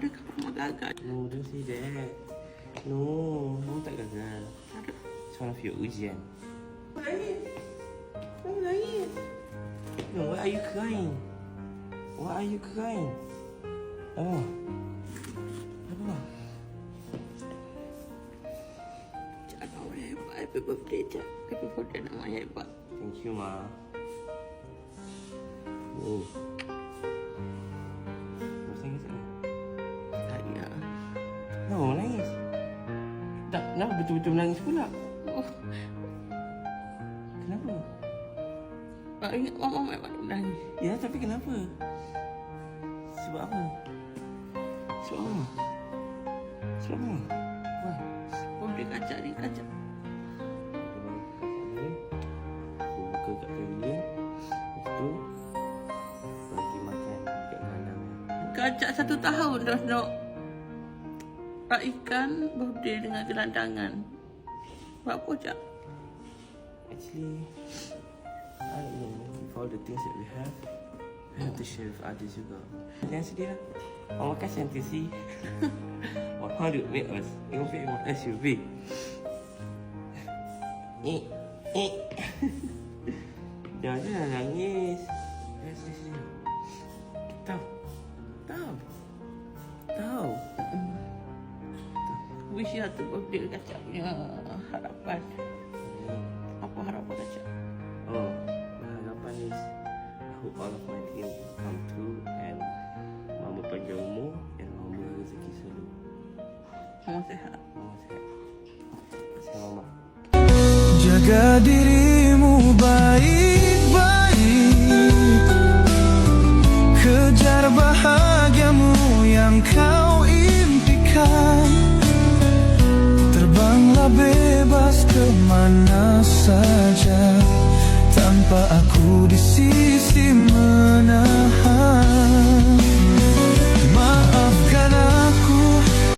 Dekat rumah gagal. No, don't say that. No, kamu tak gagal. It's one of your ujian. Nangis. Kamu nangis. No, why are you crying? Why are you crying? Oh. Apa? Cak, kau hebat. Happy birthday, Cak. Happy birthday nama hebat. Thank you, Ma. Oh. Kau nangis tak? Saya. No, nangis. Tak, kenapa betul-betul menangis pula? Oh, Kenapa? tak ingat mama memang nangis. Ya, tapi kenapa? Sebab apa? Sebab apa? Sebab apa? Why? Birthday kacak ni, kacak. Buka kat pavilion. Lepas tu bagi makan dekat kandang. Kacak 1 tahun dah nak raikan birthday dengan gelandangan. Buat apa, Cak? Actually, I don't know. With all the things that we have to share with others juga. Jangan sedih lah. Mama kasihan Tisi. Mama duk make us. Tengok fit Mama SUV. Eh. Jangan nangis. Jangan sedih. Tahu. Wish you tu birthday kacak punya harapan. Apa harapan kacak? Oh, my harapan is I hope all of my dreams come true and Mama panjang umur and Mama rezeki selalu. Mama sehat. Mama sehat. Terima Mama. Jaga dirimu baik-baik, kejar bahagiamu yang kau impikan. Terbanglah bebas kemana saja tanpa aku di sisimu.